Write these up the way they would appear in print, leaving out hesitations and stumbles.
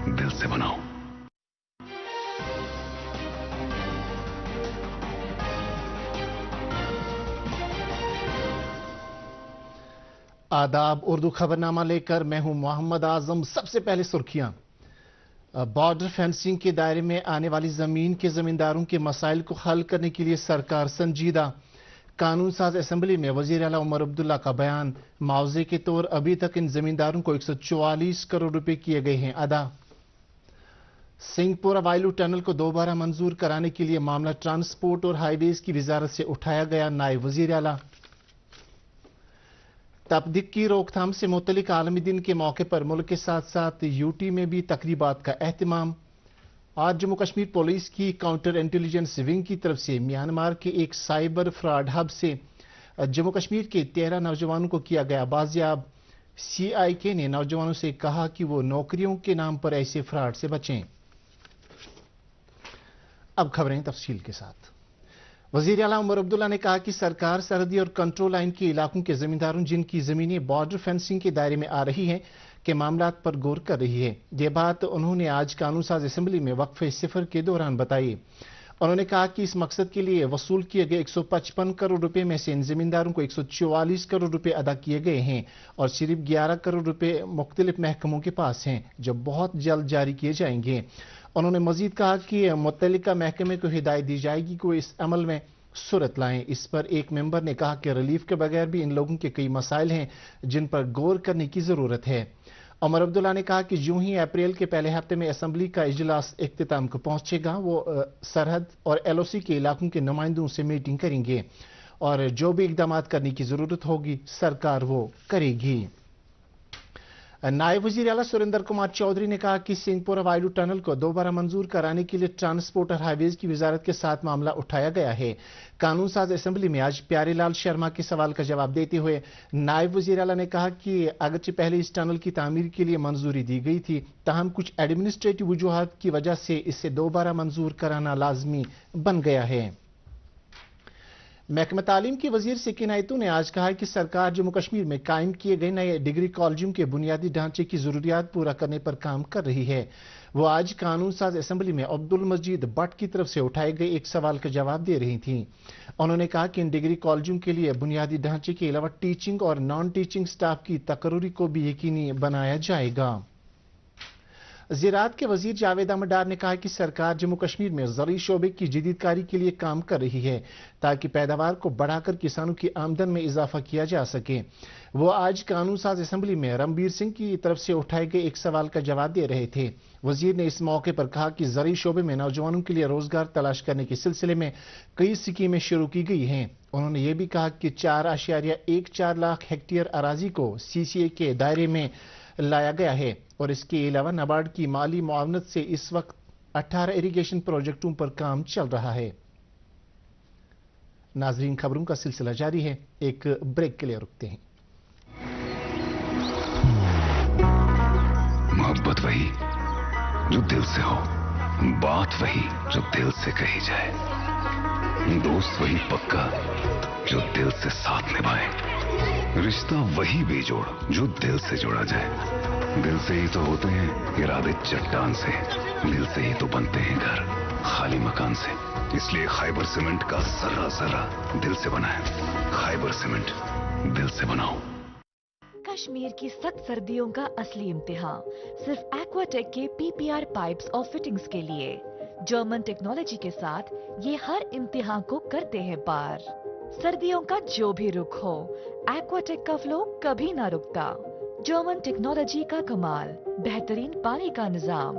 दिल से बनाओ। आदाब, उर्दू खबरनामा लेकर मैं हूं मोहम्मद आजम। सबसे पहले सुर्खियां। बॉर्डर फेंसिंग के दायरे में आने वाली जमीन के जमींदारों के मसाइल को हल करने के लिए सरकार संजीदा। कानून साज असेंबली में वजीर आला उमर अब्दुल्ला का बयान, मुआवजे के तौर अभी तक इन जमींदारों को 144 करोड़ रुपए किए गए हैं अदा। सिंहपुरा वायलू टनल को दोबारा मंजूर कराने के लिए मामला ट्रांसपोर्ट और हाईवेज की वजारत से उठाया गया। नायब वजीर आला। तपदीक की रोकथाम से मुतलिक आलमी दिन के मौके पर मुल्क के साथ साथ यूटी में भी तकरीबात का एहतमाम। आज जम्मू कश्मीर पुलिस की काउंटर इंटेलिजेंस विंग की तरफ से म्यांमार के एक साइबर फ्रॉड हब से जम्मू कश्मीर के 13 नौजवानों को किया गया बाजियाब। CIK ने नौजवानों से कहा कि वो नौकरियों के नाम पर ऐसे फ्रॉड से बचें। अब खबरें तफसील के साथ। वजीर आला उमर अब्दुल्ला ने कहा कि सरकार सरहदी और कंट्रोल लाइन के इलाकों के जमींदारों जिनकी जमीनें बॉर्डर फेंसिंग के दायरे में आ रही हैं के मामलात पर गौर कर रही है। ये बात उन्होंने आज कानून साज असेंबली में वक्फे सिफर के दौरान बताई। उन्होंने कहा कि इस मकसद के लिए वसूल किए गए 155 करोड़ रुपए में से इन जमींदारों को 144 करोड़ रुपए अदा किए गए हैं और सिर्फ 11 करोड़ रुपए मुख्तलिफ महकमों के पास हैं जो बहुत जल्द जारी किए जाएंगे। उन्होंने मजीद कहा कि मुत्तलिका महकमे को हिदायत दी जाएगी कि वो इस अमल में सूरत लाएं। इस पर एक मेंबर ने कहा कि रिलीफ के बगैर भी इन लोगों के कई मसाइल हैं जिन पर गौर करने की जरूरत है। उमर अब्दुल्ला ने कहा कि यूं ही अप्रैल के पहले हफ्ते में असेंबली का इजलास इख्तिताम को पहुंचेगा, वो सरहद और LOC के इलाकों के नुमाइंदों से मीटिंग करेंगे और जो भी इकदाम करने की जरूरत होगी सरकार वो करेगी। नायब वजीर आला सुरेंद्र कुमार चौधरी ने कहा कि सिंहपुरा वायलू टनल को दोबारा मंजूर कराने के लिए ट्रांसपोर्ट और हाईवेज की वजारत के साथ मामला उठाया गया है। कानून साज असेंबली में आज प्यारेलाल शर्मा के सवाल का जवाब देते हुए नायब वजीर आला ने कहा कि अगरचे पहले इस टनल की तामीर के लिए मंजूरी दी गई थी, ताहम कुछ एडमिनिस्ट्रेटिव वजूहात की वजह से इसे दोबारा मंजूर कराना लाजमी बन गया है। महकमा तालीम की वजीर सिक्की नायतू ने आज कहा कि सरकार जम्मू कश्मीर में कायम किए गए नए डिग्री कॉलेजों के बुनियादी ढांचे की जरूरियात पूरा करने पर काम कर रही है। वो आज कानून साज असेंबली में अब्दुल मजीद भट्ट की तरफ से उठाए गए एक सवाल का जवाब दे रही थी। उन्होंने कहा कि इन डिग्री कॉलेजों के लिए बुनियादी ढांचे के अलावा टीचिंग और नॉन टीचिंग स्टाफ की तकर्री को भी यकीनी बनाया जाएगा। ज़राअत के वजीर जावेद अहमद डार ने कहा कि सरकार जम्मू कश्मीर में ज़रूरी शोबे की जदीदकारी के लिए काम कर रही है ताकि पैदावार को बढ़ाकर किसानों की आमदन में इजाफा किया जा सके। वो आज कानून साज असेंबली में रणबीर सिंह की तरफ से उठाए गए एक सवाल का जवाब दे रहे थे। वजीर ने इस मौके पर कहा कि ज़रूरी शोबे में नौजवानों के लिए रोजगार तलाश करने के सिलसिले में कई स्कीमें शुरू की गई हैं। उन्होंने ये भी कहा कि 4.14 लाख हेक्टेयर अराजी को CCA के दायरे में लाया गया है और इसके अलावा नाबार्ड की माली मुआवनत से इस वक्त 18 इरिगेशन प्रोजेक्टों पर काम चल रहा है। नाजरीन, खबरों का सिलसिला जारी है, एक ब्रेक के लिए रुकते हैं। मोहब्बत वही जो दिल से हो, बात वही जो दिल से कही जाए, दोस्त वही पक्का जो दिल से साथ निभाए, रिश्ता वही बेजोड़ जो दिल से जोड़ा जाए। दिल से ही तो होते हैं इरादे चट्टान से, दिल से ही तो बनते हैं घर खाली मकान से। इसलिए खैबर सीमेंट का जर्रा जर्रा दिल से बना है। खैबर सीमेंट, दिल से बनाओ। कश्मीर की सख्त सर्दियों का असली इम्तिहान सिर्फ एक्वाटेक के PPR पाइप्स और फिटिंग्स के लिए। जर्मन टेक्नोलॉजी के साथ ये हर इम्तिहान को करते हैं पार। सर्दियों का जो भी रुख हो, एक्वाटेक का फ्लो कभी ना रुकता। जर्मन टेक्नोलॉजी का कमाल, बेहतरीन पानी का निजाम,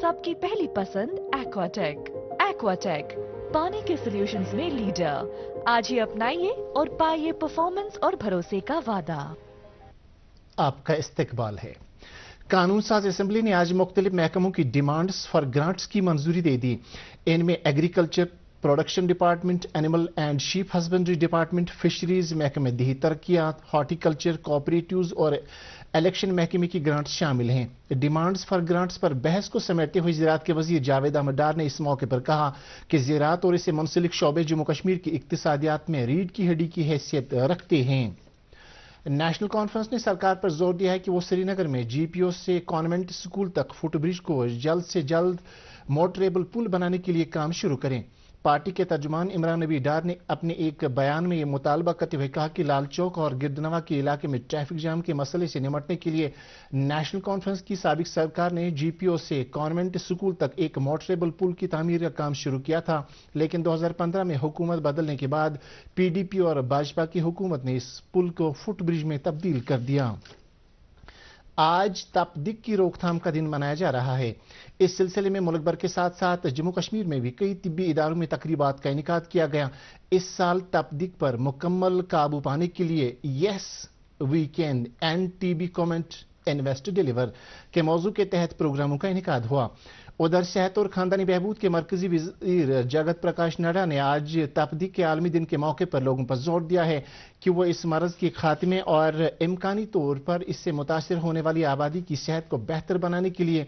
सबकी पहली पसंद एक्वाटेक। एक्वाटेक, पानी के सॉल्यूशंस में लीडर। आज ही अपनाइए और पाइए परफॉर्मेंस और भरोसे का वादा। आपका इस्तकबाल है। कानून साज असेंबली ने आज मुख्तलिफ महकमों की डिमांड्स फॉर ग्रांट्स की मंजूरी दे दी। इनमें agriculture production department, animal and sheep husbandry department, fisheries महकमे देही तरक्यात, हॉर्टिकल्चर, कोऑपरेटिव्स और इलेक्शन महकमे की ग्रांट्स शामिल हैं। डिमांड्स फॉर ग्रांट्स पर बहस को समेटते हुए ज़राअत के वजीर जावेद अहमद डार ने इस मौके पर कहा कि ज़राअत और इससे मुंसलिक शोबे जम्मू कश्मीर की इक्तिसादियात में रीढ़ की हड्डी की हैसियत रखते हैं। नेशनल कॉन्फ्रेंस ने सरकार पर जोर दिया है कि वो श्रीनगर में जीपीओ से कॉन्वेंट स्कूल तक फुटब्रिज को जल्द से जल्द मोटरेबल पुल बनाने के लिए काम शुरू करें। पार्टी के तर्जुमान इमरान नबी डार ने अपने एक बयान में यह मुतालबा करते हुए कहा कि लाल चौक और गिरदनवा के इलाके में ट्रैफिक जाम के मसले से निपटने के लिए नेशनल कॉन्फ्रेंस की साबिक सरकार ने जीपीओ से कॉन्वेंट स्कूल तक एक मोटरेबल पुल की तामीर का काम शुरू किया था, लेकिन 2015 में हुकूमत बदलने के बाद पीडीपी और भाजपा की हुकूमत ने इस पुल को फुटब्रिज में तब्दील कर दिया। आज तपदिक की रोकथाम का दिन मनाया जा रहा है। इस सिलसिले में मुल्क भर के साथ साथ जम्मू कश्मीर में भी कई तिब्बी इदारों में तकरीबात का इनेकाद किया गया। इस साल तपदिक पर मुकम्मल काबू पाने के लिए yes we can end TB commit invest deliver के मौजू के तहत प्रोग्रामों का इनेकाद हुआ। उधर सेहत और खानदानी बहबूद के मरकजी वजीर जगत प्रकाश नड्डा ने आज तपदिक के आलमी दिन के मौके पर लोगों पर जोर दिया है कि वो इस मरज के खात्मे और इम्कानी तौर पर इससे मुतासिर होने वाली आबादी की सेहत को बेहतर बनाने के लिए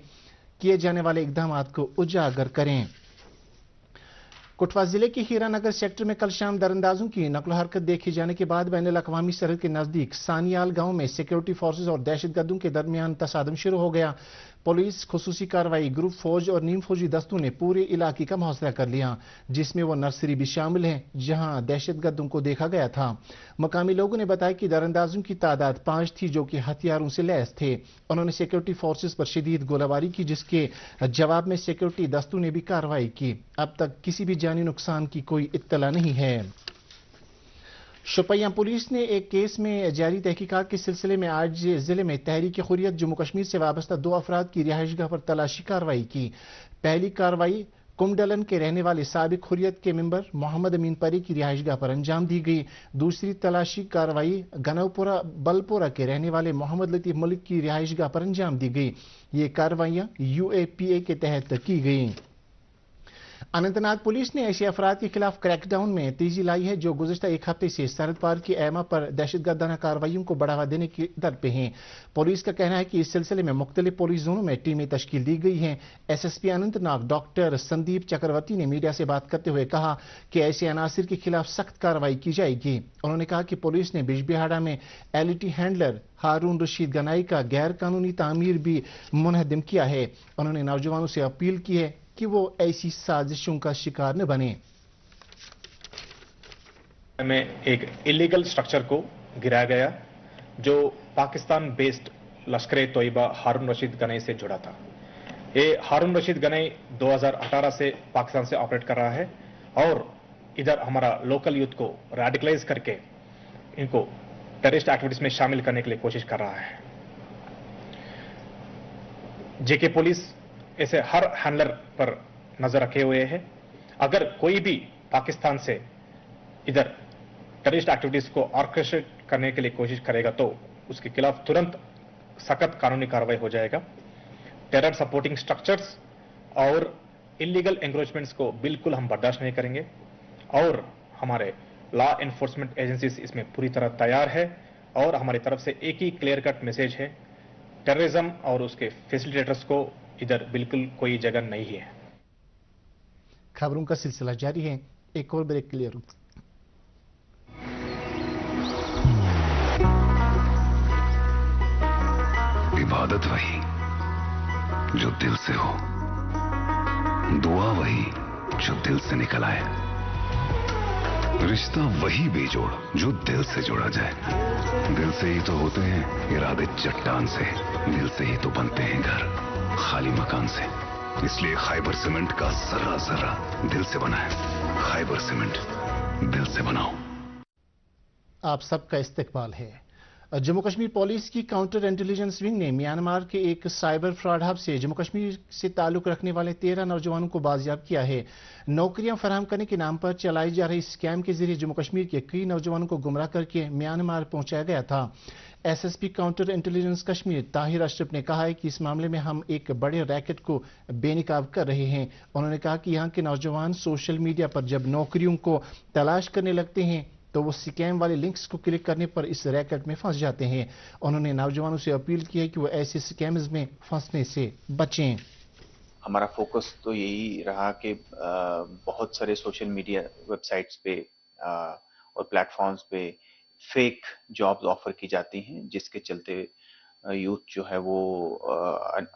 किए जाने वाले इकदाम को उजागर करें। कठुआ जिले के हीरानगर सेक्टर में कल शाम दरअंदाजों की नकलो हरकत देखी जाने के बाद बैनुल अक़वामी सरहद के नजदीक सानियाल गांव में सिक्योरिटी फोर्सेज और दहशतगर्दों के दरमियान तसादम शुरू हो गया। पुलिस, खुसूसी कार्रवाई ग्रुप फौज और नीम फौजी दस्तों ने पूरे इलाके का मुहासरा कर लिया, जिसमें वो नर्सरी भी शामिल है जहां दहशतगर्दों को देखा गया था। मकामी लोगों ने बताया कि दरअंदाजों की तादाद 5 थी जो कि हथियारों से लैस थे। उन्होंने सिक्योरिटी फोर्सेज पर शदीद गोलाबारी की, जिसके जवाब में सिक्योरिटी दस्तों ने भी कार्रवाई की। अब तक किसी भी जानी नुकसान की कोई इत्तला नहीं है। शोपियां पुलिस ने एक केस में जारी तहकीकात के सिलसिले में आज जिले में तहरीक हुर्रियत जम्मू कश्मीर से वाबस्ता 2 अफराद की रिहाइशगाह पर तलाशी कार्रवाई की। पहली कार्रवाई कुमडलन के रहने वाले साबिक हुर्रियत के मेंबर मोहम्मद अमीन परी की रिहाइशगाह पर अंजाम दी गई। दूसरी तलाशी कार्रवाई गनौपुरा बलपोरा के रहने वाले मोहम्मद लतीफ मलिक की रिहाइशगाह पर अंजाम दी गई। ये कार्रवाइयां यूएपीए के तहत की गई। अनंतनाग पुलिस ने ऐसे अफराद के खिलाफ क्रैकडाउन में तेजी लाई है जो गुज़िश्ता एक हफ्ते से सरहद पार की ऐमा पर दहशतगर्दाना कार्रवाइयों को बढ़ावा देने की दर पे हैं। पुलिस का कहना है कि इस सिलसिले में मुख्तलिफ पुलिस जोनों में टीमें तश्कील दी गई हैं। एसएसपी अनंतनाग डॉक्टर संदीप चक्रवर्ती ने मीडिया से बात करते हुए कहा कि ऐसे अनासिर के खिलाफ सख्त कार्रवाई की जाएगी। उन्होंने कहा कि पुलिस ने बिजबिहाड़ा में एलईटी हैंडलर हारून रशीद गनाई का गैर कानूनी तामीर भी मुनहदिम किया है। उन्होंने नौजवानों से अपील की है कि वो ऐसी साजिशों का शिकार न बने। में एक इलीगल स्ट्रक्चर को गिराया गया जो पाकिस्तान बेस्ड लश्कर तोयबा हारून रशीद गनई से जुड़ा था। ये हारून रशीद गनई 2018 से पाकिस्तान से ऑपरेट कर रहा है और इधर हमारा लोकल यूथ को रेडिकलाइज करके इनको टेररिस्ट एक्टिविटीज में शामिल करने के लिए कोशिश कर रहा है। जेके पुलिस ऐसे हर हैंडलर पर नजर रखे हुए है। अगर कोई भी पाकिस्तान से इधर टेररिस्ट एक्टिविटीज को ऑर्केस्ट्रेट करने के लिए कोशिश करेगा तो उसके खिलाफ तुरंत सख्त कानूनी कार्रवाई हो जाएगा। टेरर सपोर्टिंग स्ट्रक्चर्स और इलीगल एंक्रोचमेंट्स को बिल्कुल हम बर्दाश्त नहीं करेंगे और हमारे लॉ एनफोर्समेंट एजेंसीज इसमें पूरी तरह तैयार है और हमारी तरफ से एक ही क्लियर कट मैसेज है, टेररिज्म और उसके फैसिलिटेटर्स को इधर बिल्कुल कोई जगह नहीं है। खबरों का सिलसिला जारी है, एक और ब्रेक क्लियर। इबादत वही जो दिल से हो, दुआ वही जो दिल से निकल आए, रिश्ता वही बेजोड़ जो दिल से जोड़ा जाए। दिल से ही तो होते हैं इरादे चट्टान से, दिल से ही तो बनते हैं घर खाली मकान से। इसलिए खैबर सीमेंट का जरा जरा दिल से बना है। खैबर सीमेंट, दिल से बनाओ। आप सबका इस्तकबाल है। जम्मू कश्मीर पुलिस की काउंटर इंटेलिजेंस विंग ने म्यांमार के एक साइबर फ्रॉड हब से जम्मू कश्मीर से ताल्लुक रखने वाले 13 नौजवानों को बाजियाब किया है। नौकरियां फराहम करने के नाम पर चलाई जा रही स्कैम के जरिए जम्मू कश्मीर के कई नौजवानों को गुमराह करके म्यांमार पहुंचाया गया था। SSP counter intelligence Kashmir Tahir Ashraf ने कहा है कि इस मामले में हम एक बड़े रैकेट को बेनकाब कर रहे हैं। उन्होंने कहा कि यहाँ के नौजवान सोशल मीडिया पर जब नौकरियों को तलाश करने लगते हैं तो वो स्कैम वाले लिंक्स को क्लिक करने पर इस रैकेट में फंस जाते हैं। उन्होंने नौजवानों से अपील की है कि वो ऐसे स्कैम्स में फंसने से बचें। हमारा फोकस तो यही रहा कि बहुत सारे सोशल मीडिया वेबसाइट्स पे और प्लेटफॉर्म्स पे फेक जॉब्स ऑफर की जाती हैं, जिसके चलते यूथ जो है वो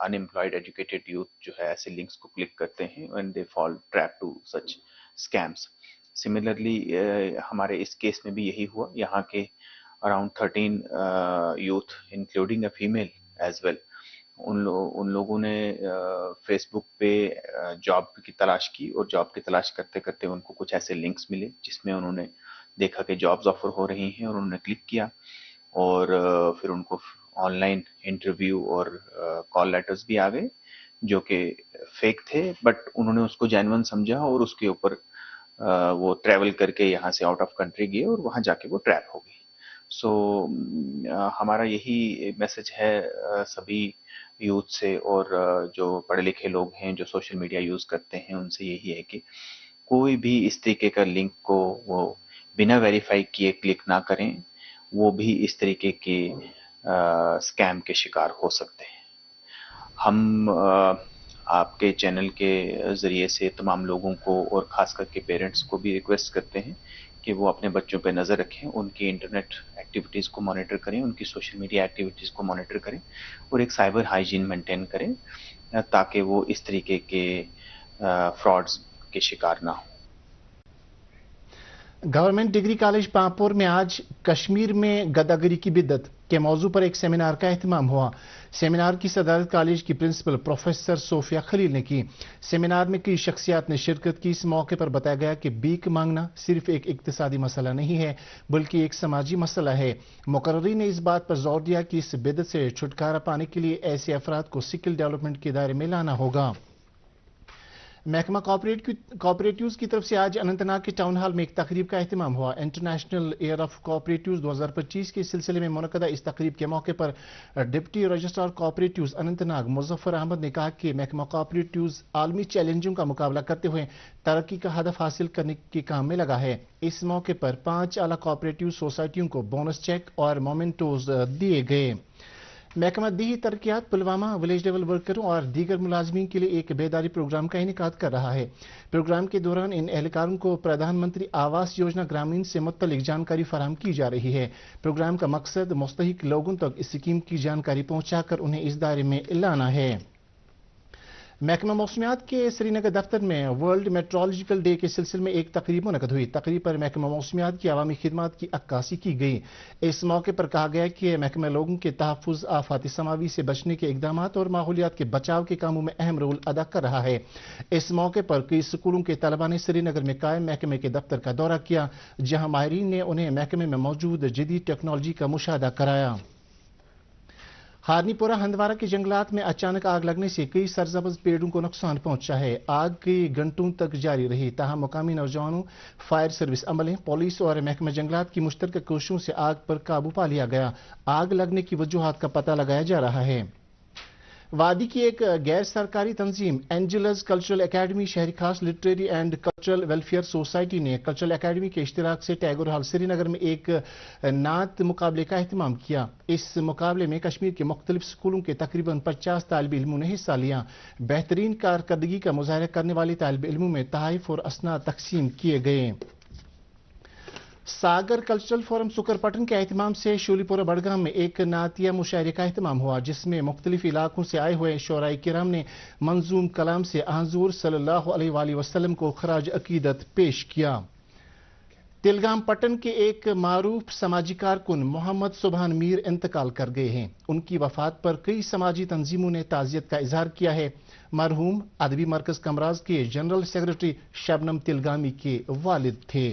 अनएम्प्लॉयड एजुकेटेड यूथ जो है ऐसे लिंक्स को क्लिक करते हैं and they fall trap to such scams. Similarly हमारे इस केस में भी यही हुआ। यहाँ के around 13 youth including a female as well, उन लोगों ने फेसबुक पे जॉब की तलाश की और जॉब की तलाश करते करते उनको कुछ ऐसे लिंक्स मिले जिसमें उन्होंने देखा कि जॉब्स ऑफर हो रही हैं और उन्होंने क्लिक किया और फिर उनको ऑनलाइन इंटरव्यू और कॉल लेटर्स भी आ गए जो कि फेक थे, बट उन्होंने उसको जेन्युइन समझा और उसके ऊपर वो ट्रैवल करके यहाँ से आउट ऑफ कंट्री गए और वहाँ जाके वो ट्रैप हो गई। सो हमारा यही मैसेज है सभी यूथ से और जो पढ़े लिखे लोग हैं जो सोशल मीडिया यूज करते हैं उनसे यही है कि कोई भी इस तरीके का लिंक को वो बिना वेरीफाई किए क्लिक ना करें, वो भी इस तरीके के स्कैम के शिकार हो सकते हैं। हम आपके चैनल के ज़रिए से तमाम लोगों को और ख़ास करके पेरेंट्स को भी रिक्वेस्ट करते हैं कि वो अपने बच्चों पे नज़र रखें, उनकी इंटरनेट एक्टिविटीज़ को मॉनिटर करें, उनकी सोशल मीडिया एक्टिविटीज़ को मॉनिटर करें और एक साइबर हाइजीन मेंटेन करें ताकि वो इस तरीके के फ्रॉड्स के शिकार ना हो। गवर्नमेंट डिग्री कॉलेज पांपोर में आज कश्मीर में गदागरी की बिद्दत के मौजू पर एक सेमिनार का एहतमाम हुआ। सेमिनार की सदारत कॉलेज की प्रिंसिपल प्रोफेसर सोफिया खलील ने की। सेमिनार में कई शख्सियात ने शिरकत की। इस मौके पर बताया गया कि भीख मांगना सिर्फ एक इक्तिसादी मसला नहीं है बल्कि एक समाजी मसला है। मुकर्रिरीन ने इस बात पर जोर दिया कि इस बिद्दत से छुटकारा पाने के लिए ऐसे अफराद को स्किल डेवलपमेंट के दायरे में लाना होगा। महकमा कोऑपरेटिव्स की तरफ से आज अनंतनाग के टाउन हॉल में एक तकरीब का एहतमाम हुआ। इंटरनेशनल ईयर ऑफ कोऑपरेटिव्स 2025 के सिलसिले में मुनक्कदा इस तकरीब के मौके पर deputy registrar cooperatives Anantnag Muzaffar Ahmad ने कहा कि महकमा कोऑपरेटिव्स आलमी चैलेंजों का मुकाबला करते हुए तरक्की का हदफ हासिल करने के काम में लगा है। इस मौके पर 5 आला कोऑपरेटिव सोसाइटियों को बोनस चेक और मोमेंटोज दिए गए। महकमा देही तरक्यात पुलवामा विलेज लेवल वर्करों और दीगर मुलाजमीन के लिए एक बेदारी प्रोग्राम का इनेकाद कर रहा है। प्रोग्राम के दौरान इन एहलकारों को प्रधानमंत्री आवास योजना ग्रामीण से मुत्तलिक जानकारी फराहम की जा रही है। प्रोग्राम का मकसद मुस्तहिक लोगों तक इस स्कीम की जानकारी पहुंचाकर उन्हें इस दायरे में लाना है। महकमा मौसमियात के श्रीनगर दफ्तर में वर्ल्ड मेट्रोलॉजिकल डे के सिलसिले में एक तकरीब मुनक़द हुई। तकरीब पर महकमा मौसमियात की अवामी खिदमत की अक्कासी की गई। इस मौके पर कहा गया कि महकमा लोगों के तहफ़्फ़ुज़, आफ़ाती समावी से बचने के इक़दामात और माहौलियात के बचाव के कामों में अहम रोल अदा कर रहा है। इस मौके पर कई स्कूलों के तलबा ने श्रीनगर में कायम महकमे के दफ्तर का दौरा किया, जहाँ माहिरीन ने उन्हें महकमे में मौजूद जदीद टेक्नोलॉजी का मुशाहदा कराया। हारनीपुरा हंदवारा के जंगलात में अचानक आग लगने से कई सरसब्ज़ पेड़ों को नुकसान पहुंचा है। आग कई घंटों तक जारी रही, ताहम मुकामी नौजवानों, फायर सर्विस अमले, पुलिस और महकमा जंगलात की मुश्तरका कोशिशों से आग पर काबू पा लिया गया। आग लगने की वजूहात का पता लगाया जा रहा है। वादी की एक गैर सरकारी तंजीम एंजल्स कल्चरल एकेडमी शहरी खास literary and cultural welfare society ने कल्चरल एकेडमी के इश्तिराक से टैगोर हॉल श्रीनगर में एक नात मुकाबले का एहतमाम किया। इस मुकाबले में कश्मीर के मुख्तलिफ स्कूलों के तकरीबन 50 तालिब इल्मों ने हिस्सा लिया। बेहतरीन कारकर्दगी का मुजाहरा करने वाले तालिब इल्मों में तहाइफ और असनाद तकसीम किए गए। सागर कल्चरल फोरम सुकरपटन के एहतमाम से शूलीपुरा बड़गाम में एक नातिया मुशायरे का एहतमाम हुआ, जिसमें मुख्तलिफ इलाकों से आए हुए शोराई किराम ने मंजूम कलाम से हुज़ूर सल्लल्लाहु अलैहि वसल्लम को खराज अकीदत पेश किया। तिलगाम पटन के एक मारूफ समाजी कारकुन मोहम्मद सुबहान मीर इंतकाल कर गए हैं। उनकी वफात पर कई समाजी तंजीमों ने ताज़ियत का इजहार किया है। मरहूम अदबी मरकज कमराज के जनरल सेक्रेटरी शबनम तिलगामी के वालिद थे।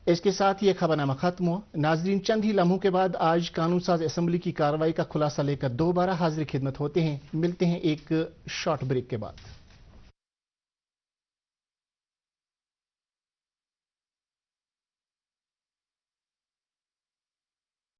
इसके साथ ये खबरनामा खत्म हुआ। नाजरीन, चंद ही लम्हों के बाद आज कानून साज असेंबली की कार्रवाई का खुलासा लेकर दोबारा हाजिर खिदमत होते हैं। मिलते हैं एक शॉर्ट ब्रेक के बाद।